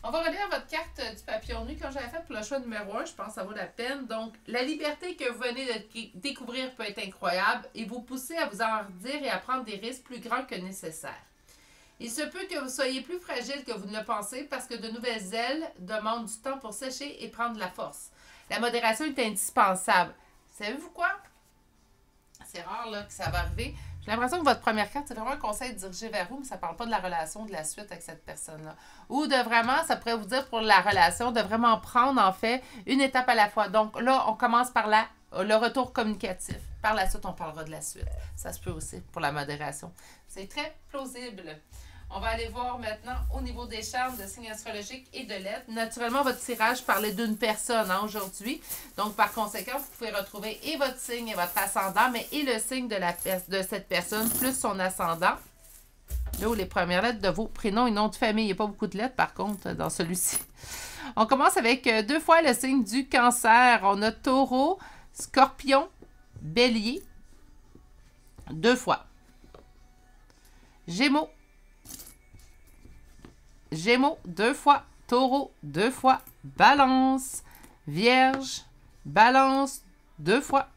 On va relire votre carte du papillon de nuit. Quand j'avais fait pour le choix numéro 1, je pense que ça vaut la peine. Donc, la liberté que vous venez de découvrir peut être incroyable et vous pousser à vous enhardir et à prendre des risques plus grands que nécessaire. Il se peut que vous soyez plus fragile que vous ne le pensez parce que de nouvelles ailes demandent du temps pour sécher et prendre la force. La modération est indispensable. Savez-vous quoi? C'est rare là, que ça va arriver. J'ai l'impression que votre première carte, c'est vraiment un conseil dirigé vers vous, mais ça ne parle pas de la relation, de la suite avec cette personne-là. Ou de vraiment, ça pourrait vous dire pour la relation, de vraiment prendre en fait une étape à la fois. Donc là, on commence par le retour communicatif. Par la suite, on parlera de la suite. Ça se peut aussi pour la modération. C'est très plausible. On va aller voir maintenant au niveau des charmes de signes astrologiques et de lettres. Naturellement, votre tirage parlait d'une personne hein, aujourd'hui. Donc, par conséquent, vous pouvez retrouver et votre signe et votre ascendant, mais et le signe de cette personne, plus son ascendant. Là où les premières lettres de vos prénoms et noms de famille. Il n'y a pas beaucoup de lettres, par contre, dans celui-ci. On commence avec 2 fois le signe du cancer. On a taureau, scorpion, bélier. 2 fois. Gémeaux. Gémeaux, 2 fois. Taureau, 2 fois. Balance. Vierge. Balance, 2 fois.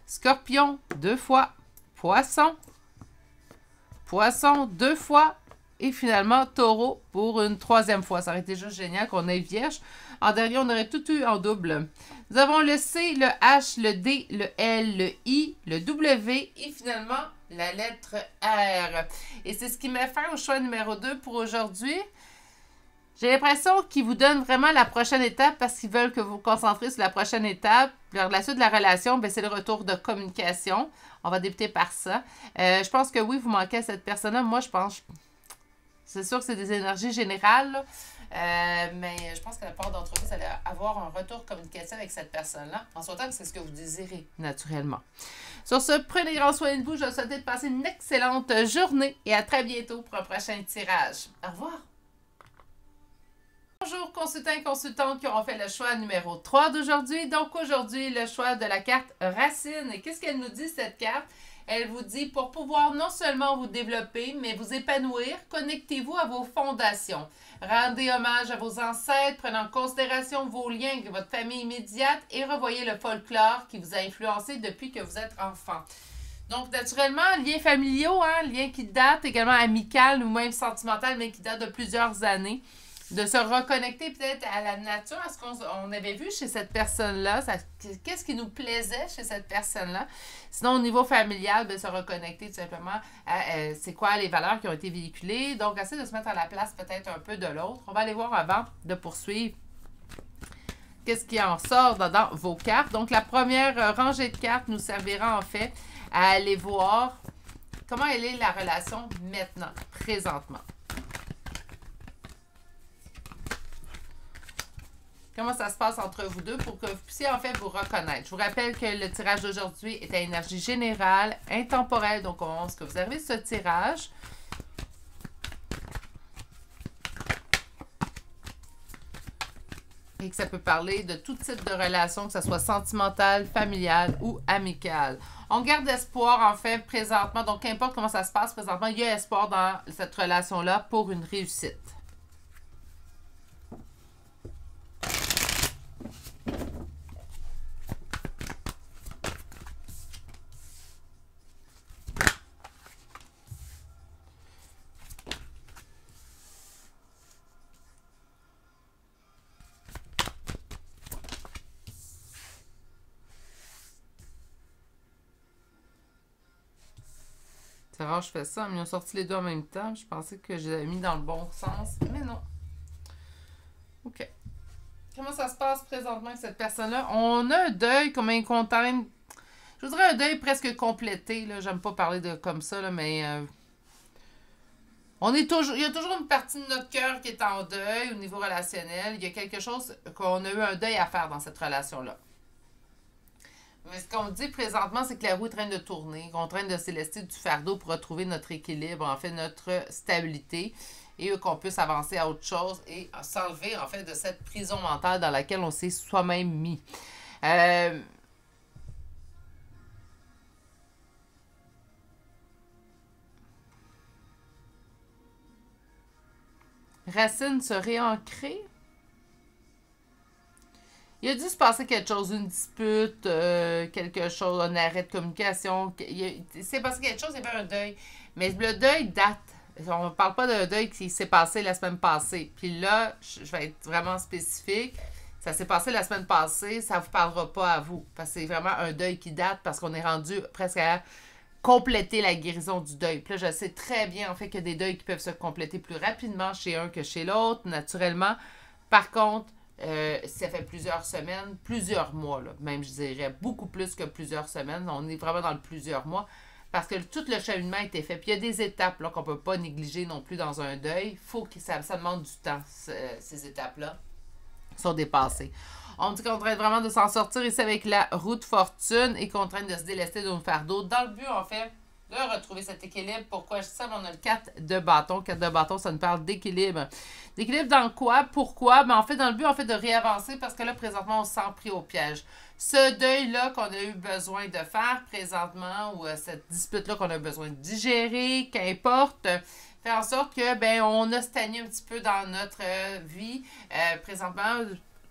Scorpion, 2 fois. Poisson. Poisson, 2 fois. Et finalement, taureau pour une 3e fois. Ça aurait été juste génial qu'on ait vierge. En dernier, on aurait tout eu en double. Nous avons le C, le H, le D, le L, le I, le W et finalement la lettre R. Et c'est ce qui met fin au choix numéro 2 pour aujourd'hui. J'ai l'impression qu'ils vous donnent vraiment la prochaine étape parce qu'ils veulent que vous vous concentrez sur la prochaine étape. Lors de la suite de la relation, c'est le retour de communication. On va débuter par ça. Je pense que oui, vous manquez à cette personne-là. Moi, je pense... C'est sûr que c'est des énergies générales, là. Mais je pense que la part d'entre vous, vous allez avoir un retour communicatif avec cette personne-là, en souhaitant que c'est ce que vous désirez, naturellement. Sur ce, prenez grand soin de vous. Je vous souhaite de passer une excellente journée et à très bientôt pour un prochain tirage. Au revoir! Bonjour consultants et consultantes qui auront fait le choix numéro 3 d'aujourd'hui. Donc aujourd'hui, le choix de la carte Racine. Et qu'est-ce qu'elle nous dit cette carte? Elle vous dit, pour pouvoir non seulement vous développer, mais vous épanouir, connectez-vous à vos fondations. Rendez hommage à vos ancêtres, prenez en considération vos liens avec votre famille immédiate et revoyez le folklore qui vous a influencé depuis que vous êtes enfant. Donc, naturellement, liens familiaux, hein, liens qui datent, également amicales ou même sentimentales, mais qui datent de plusieurs années. De se reconnecter peut-être à la nature, à ce qu'on avait vu chez cette personne-là, qu'est-ce qui nous plaisait chez cette personne-là. Sinon, au niveau familial, se reconnecter tout simplement à c'est quoi les valeurs qui ont été véhiculées. Donc, essayer de se mettre à la place peut-être un peu de l'autre. On va aller voir avant de poursuivre qu'est-ce qui en sort dans vos cartes. Donc, la première rangée de cartes nous servira en fait à aller voir comment elle est la relation maintenant, présentement. Comment ça se passe entre vous deux pour que vous puissiez en fait vous reconnaître. Je vous rappelle que le tirage d'aujourd'hui est à énergie générale, intemporelle. Donc, on ce que vous avez ce tirage. Et que ça peut parler de tout type de relation, que ce soit sentimentale, familiale ou amicale. On garde espoir, en fait, présentement. Donc, qu'importe comment ça se passe présentement, il y a espoir dans cette relation-là pour une réussite. C'est rare, je fais ça, mais ils ont sorti les deux en même temps. Je pensais que je les avais mis dans le bon sens, mais non. OK. Comment ça se passe présentement avec cette personne-là? On a un deuil comme un contact. Je vous dirais un deuil presque complété. J'aime pas parler de comme ça, là, mais on est toujours, il y a toujours une partie de notre cœur qui est en deuil au niveau relationnel. Il y a quelque chose qu'on a eu un deuil à faire dans cette relation-là. Mais ce qu'on dit présentement, c'est que la roue est en train de tourner, qu'on est en train de s'élester du fardeau pour retrouver notre équilibre, en fait, notre stabilité, et qu'on puisse avancer à autre chose et s'enlever, en fait, de cette prison mentale dans laquelle on s'est soi-même mis. Racine se réancrer. Il a dû se passer quelque chose, une dispute, quelque chose, un arrêt de communication. C'est passé quelque chose, il y avait un deuil. Mais le deuil date. On ne parle pas d'un deuil qui s'est passé la semaine passée. Puis là, je vais être vraiment spécifique. Ça s'est passé la semaine passée, ça ne vous parlera pas à vous. Parce que c'est vraiment un deuil qui date parce qu'on est rendu presque à compléter la guérison du deuil. Puis là, je sais très bien, en fait, qu'il y a des deuils qui peuvent se compléter plus rapidement chez un que chez l'autre, naturellement. Par contre, ça fait plusieurs semaines, plusieurs mois, là, même je dirais beaucoup plus que plusieurs semaines. On est vraiment dans le plusieurs mois parce que tout le cheminement a été fait. Puis il y a des étapes là, qu'on ne peut pas négliger non plus dans un deuil. Faut que ça demande du temps, ces étapes-là sont dépassées. On dit qu'on est en train vraiment de s'en sortir ici avec la roue de fortune et qu'on est en train de se délester d'un fardeau dans le but, en fait, de retrouver cet équilibre. Pourquoi je dis ça? On a le 4 de bâton. 4 de bâton, ça nous parle d'équilibre. D'équilibre dans quoi? Pourquoi? Ben, en fait, dans le but, en fait, de réavancer parce que là, présentement, on se sent pris au piège. Ce deuil-là qu'on a eu besoin de faire présentement ou cette dispute-là qu'on a besoin de digérer, qu'importe, fait en sorte que, ben, on a stagné un petit peu dans notre vie. Présentement,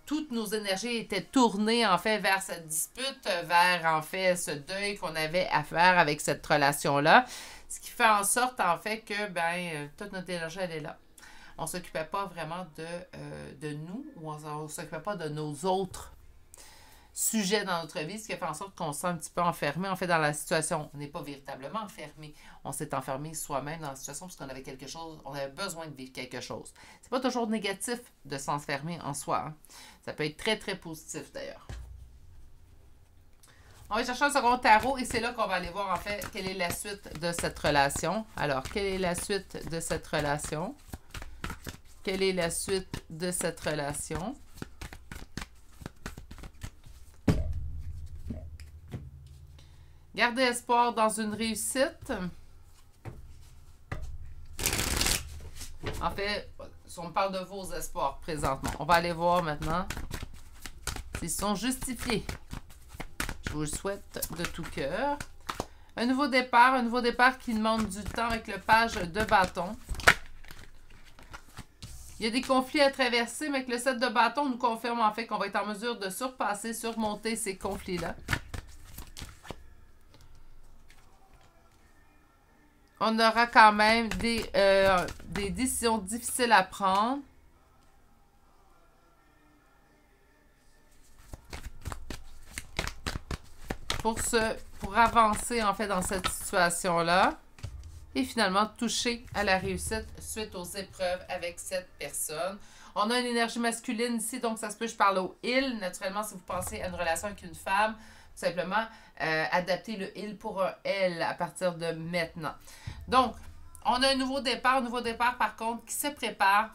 toutes nos énergies étaient tournées, en fait, vers cette dispute, vers, en fait, ce deuil qu'on avait à faire avec cette relation-là. Ce qui fait en sorte, en fait, que, ben, toute notre énergie, elle est là. On ne s'occupait pas vraiment de nous, ou on ne s'occupait pas de nos autres sujets dans notre vie, ce qui a fait en sorte qu'on se sent un petit peu enfermé, en fait, dans la situation. On n'est pas véritablement enfermé. On s'est enfermé soi-même dans la situation parce qu'on avait quelque chose, on avait besoin de vivre quelque chose. C'est pas toujours négatif de s'enfermer en soi. Hein. Ça peut être très, très positif, d'ailleurs. On va chercher un second tarot et c'est là qu'on va aller voir, en fait, quelle est la suite de cette relation. Alors, quelle est la suite de cette relation? Quelle est la suite de cette relation? Gardez espoir dans une réussite. En fait, si on parle de vos espoirs présentement, on va aller voir maintenant s'ils sont justifiés. Je vous le souhaite de tout cœur. Un nouveau départ qui demande du temps avec le page de bâton. Il y a des conflits à traverser, mais que le 7 de bâton nous confirme en fait qu'on va être en mesure de surmonter ces conflits-là. On aura quand même des décisions difficiles à prendre. Pour avancer en fait dans cette situation-là. Et finalement toucher à la réussite suite aux épreuves avec cette personne. On a une énergie masculine ici, donc ça se peut que je parle au il. Naturellement, si vous pensez à une relation avec une femme, tout simplement adapter le il pour un elle à partir de maintenant. Donc, On a un nouveau départ par contre qui se prépare.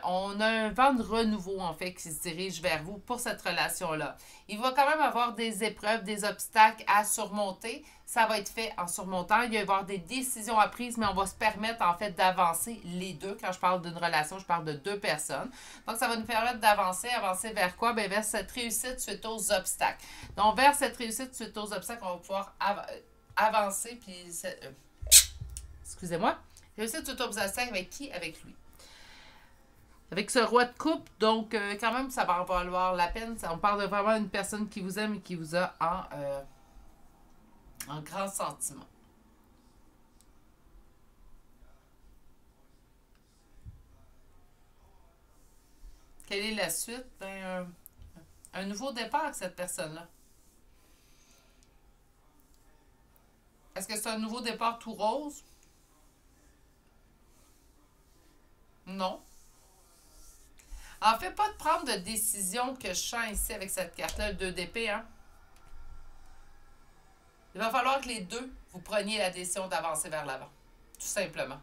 On a un vent de renouveau en fait qui se dirige vers vous pour cette relation-là. Il va quand même avoir des épreuves, des obstacles à surmonter. Ça va être fait en surmontant. Il va y avoir des décisions à prises, mais on va se permettre en fait d'avancer les deux. Quand je parle d'une relation, je parle de deux personnes. Donc ça va nous permettre d'avancer. Avancer vers quoi? Bien, vers cette réussite suite aux obstacles. Donc vers cette réussite suite aux obstacles, on va pouvoir avancer. Puis excusez-moi, réussir tout obstacle avec qui? Avec lui. Avec ce roi de coupe, donc quand même, ça va valoir la peine. On parle de vraiment une personne qui vous aime et qui vous a en grand sentiment. Quelle est la suite? Ben, un nouveau départ avec cette personne-là. Est-ce que c'est un nouveau départ tout rose? Non. En fait, pas de prendre de décision que je sens ici avec cette carte-là, le 2 d'épée. Hein? Il va falloir que les deux, vous preniez la décision d'avancer vers l'avant. Tout simplement.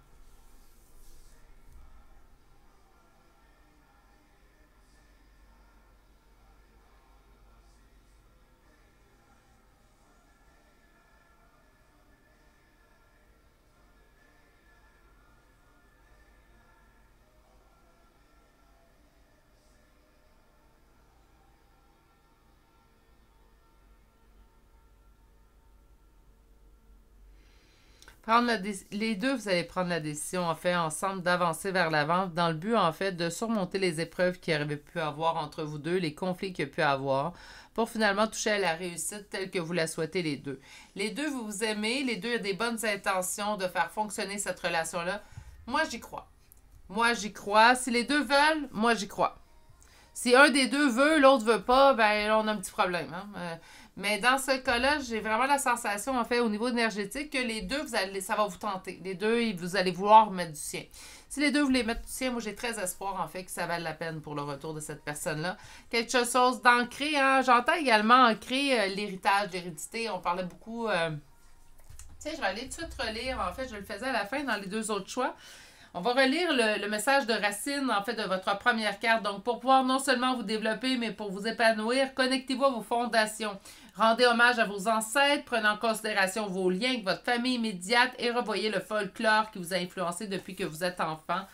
Les deux, vous allez prendre la décision, en fait, ensemble, d'avancer vers l'avant, dans le but, en fait, de surmonter les épreuves qu'il y avait pu avoir entre vous deux, les conflits qu'il y a pu avoir, pour finalement toucher à la réussite telle que vous la souhaitez les deux. Les deux, vous vous aimez, les deux ont des bonnes intentions de faire fonctionner cette relation-là. Moi, j'y crois. Moi, j'y crois. Si les deux veulent, moi, j'y crois. Si un des deux veut, l'autre veut pas, ben là, on a un petit problème. Hein? Mais dans ce cas-là, j'ai vraiment la sensation, en fait, au niveau énergétique, que les deux, ça va vous tenter. Les deux, vous allez vouloir mettre du sien. Si les deux voulaient mettre du sien, moi, j'ai très espoir, en fait, que ça vale la peine pour le retour de cette personne-là. Quelque chose d'ancré, hein? J'entends également ancrer l'héritage, l'hérédité. On parlait beaucoup... Tiens, je vais aller tout de suite relire. En fait, je le faisais à la fin dans les deux autres choix. On va relire le message de Racine, en fait, de votre première carte. Donc, pour pouvoir non seulement vous développer, mais pour vous épanouir, connectez-vous à vos fondations. Rendez hommage à vos ancêtres, prenez en considération vos liens avec votre famille immédiate et revoyez le folklore qui vous a influencé depuis que vous êtes enfant.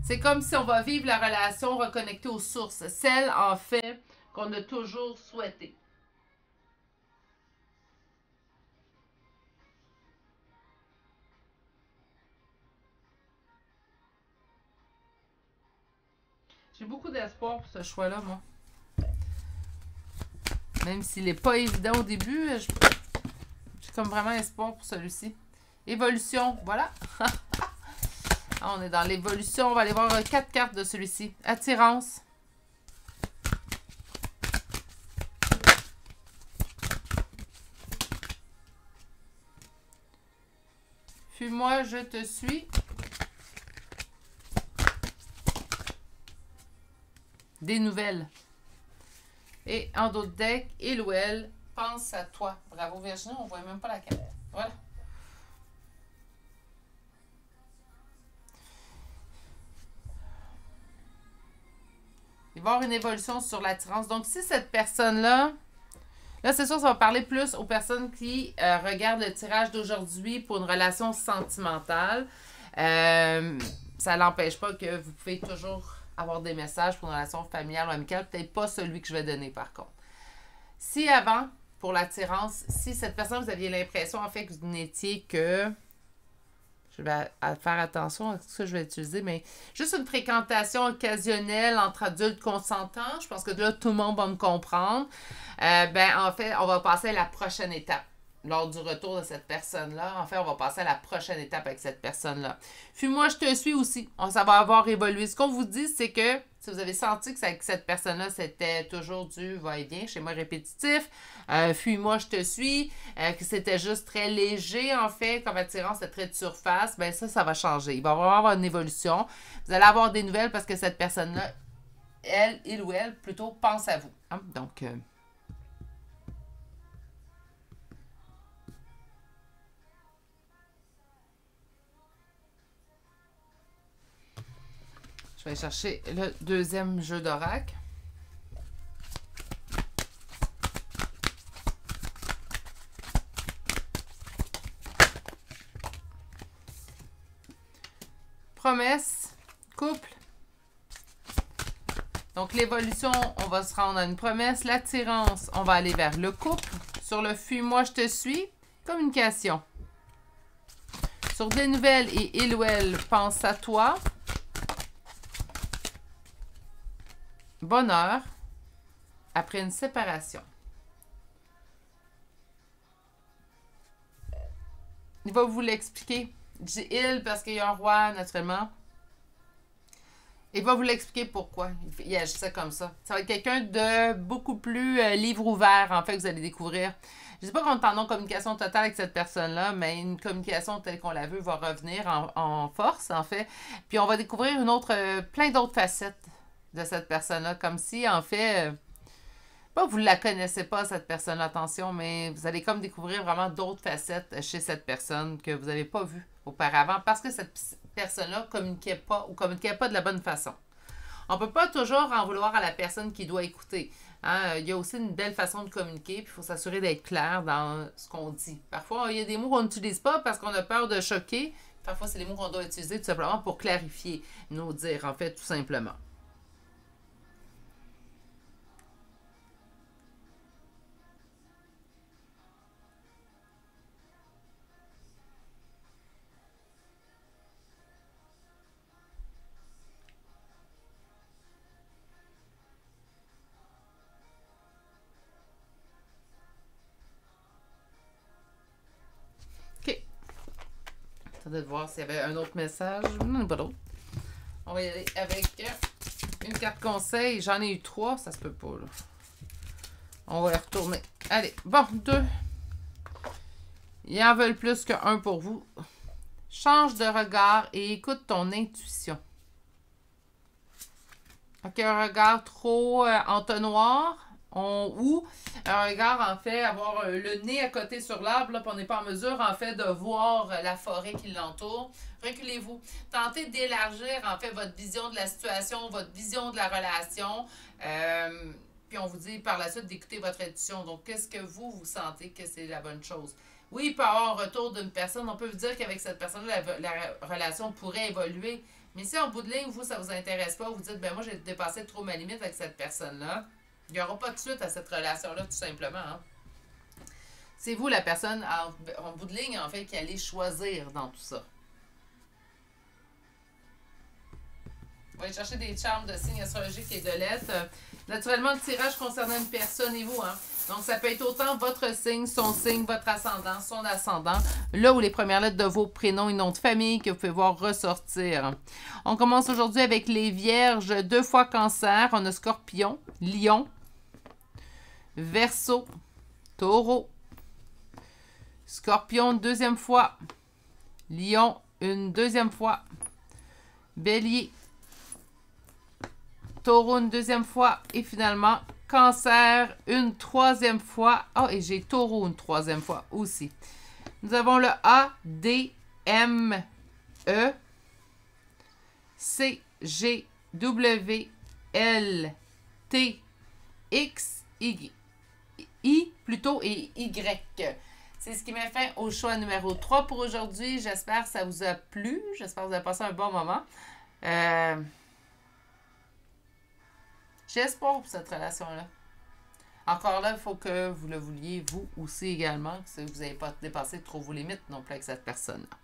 C'est comme si on va vivre la relation reconnectée aux sources, celle, en fait, qu'on a toujours souhaitée. J'ai beaucoup d'espoir pour ce choix-là, moi. Même s'il n'est pas évident au début, j'ai comme vraiment espoir pour celui-ci. Évolution, voilà. On est dans l'évolution. On va aller voir 4 cartes de celui-ci. Attirance. Fuis-moi, je te suis. Des nouvelles. Et en d'autres decks, il ou elle pense à toi. Bravo Virginie, on ne voit même pas la caméra. Voilà. Il va y avoir une évolution sur l'attirance. Donc, si cette personne-là... Là, c'est sûr, ça va parler plus aux personnes qui regardent le tirage d'aujourd'hui pour une relation sentimentale. Ça n'empêche pas que vous pouvez toujours avoir des messages pour une relation familiale ou amicale. Peut-être pas celui que je vais donner, par contre. Si avant, pour l'attirance, si cette personne, vous aviez l'impression, en fait, que vous n'étiez que... Je vais faire attention à ce que je vais utiliser, mais juste une fréquentation occasionnelle entre adultes consentants. Je pense que là, tout le monde va me comprendre. Ben, en fait, on va passer à la prochaine étape. Lors du retour de cette personne-là, en fait, on va passer à la prochaine étape avec cette personne-là. Puis moi, je te suis aussi. Ça va avoir évolué. Ce qu'on vous dit, c'est que si vous avez senti que avec cette personne-là, c'était toujours du va-et-vient, chez moi répétitif, fuis-moi, je te suis, que c'était juste très léger, en fait, comme attirance, c'était très de surface, ben ça va changer. Il va vraiment avoir une évolution. Vous allez avoir des nouvelles parce que cette personne-là, il ou elle, plutôt, pense à vous. Hein? Donc... vais chercher le deuxième jeu d'oracle. Promesse, couple. Donc, l'évolution, on va se rendre à une promesse. L'attirance, on va aller vers le couple. Sur le fuis-moi, je te suis. Communication. Sur des nouvelles et il ou elle pense à toi. Bonheur. Après une séparation. Il va vous l'expliquer. Je dis il parce qu'il y a un roi, naturellement. Il va vous l'expliquer pourquoi il agissait comme ça. Ça va être quelqu'un de beaucoup plus livre ouvert, en fait, que vous allez découvrir. Je ne dis pas qu'on est en non-communication totale avec cette personne-là, mais une communication telle qu'on l'a vue va revenir en force, en fait. Puis on va découvrir une autre, plein d'autres facettes de cette personne-là, comme si, en fait, pas que vous ne la connaissez pas, cette personne-là, attention, mais vous allez comme découvrir vraiment d'autres facettes chez cette personne que vous n'avez pas vues auparavant, parce que cette personne-là communiquait pas ou communiquait pas de la bonne façon. On ne peut pas toujours en vouloir à la personne qui doit écouter. Hein? Il y a aussi une belle façon de communiquer, puis il faut s'assurer d'être clair dans ce qu'on dit. Parfois, il y a des mots qu'on n'utilise pas parce qu'on a peur de choquer. Parfois, c'est les mots qu'on doit utiliser tout simplement pour clarifier nos dires, en fait, tout simplement. De voir s'il y avait un autre message. Non, pas d'autre. On va y aller avec une carte conseil. J'en ai eu 3, ça se peut pas, là. On va y retourner. Allez, bon, 2. Ils en veulent plus qu'un pour vous. Change de regard et écoute ton intuition. OK, un regard trop entonnoir. Ou un regard, en fait, avoir le nez à côté sur l'arbre, là, puis on n'est pas en mesure, en fait, de voir la forêt qui l'entoure. Reculez-vous. Tentez d'élargir, en fait, votre vision de la situation, votre vision de la relation. Puis on vous dit par la suite d'écouter votre intuition. Donc, qu'est-ce que vous sentez que c'est la bonne chose? Oui, il peut y avoir un retour d'une personne. On peut vous dire qu'avec cette personne-là, la relation pourrait évoluer. Mais si en bout de ligne, vous, ça ne vous intéresse pas, vous dites, ben moi, j'ai dépassé trop ma limite avec cette personne-là. Il n'y aura pas de suite à cette relation-là, tout simplement. Hein? C'est vous, la personne, en bout de ligne, en fait, qui allez choisir dans tout ça. On va aller chercher des charmes de signes astrologiques et de lettres. Naturellement, le tirage concernant une personne et vous. Hein? Donc, ça peut être autant votre signe, votre ascendant, son ascendant. Là où les premières lettres de vos prénoms et noms de famille que vous pouvez voir ressortir. On commence aujourd'hui avec les Vierges. 2 fois Cancer. On a Scorpion, Lion, Verseau, Taureau, Scorpion une deuxième fois, Lion une deuxième fois, Bélier, Taureau une deuxième fois et finalement Cancer une troisième fois. Ah, et j'ai Taureau une troisième fois aussi. Nous avons le A, D, M, E, C, G, W, L, T, X, Y. I plutôt et Y. C'est ce qui met fin au choix numéro 3 pour aujourd'hui. J'espère que ça vous a plu. J'espère que vous avez passé un bon moment. J'ai espoir pour cette relation-là. Encore là, il faut que vous le vouliez vous aussi également, que vous n'avez pas dépassé trop vos limites non plus avec cette personne-là.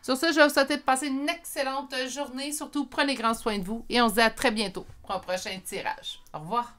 Sur ce, je vais vous souhaiter de passer une excellente journée. Surtout, prenez grand soin de vous et on se dit à très bientôt pour un prochain tirage. Au revoir.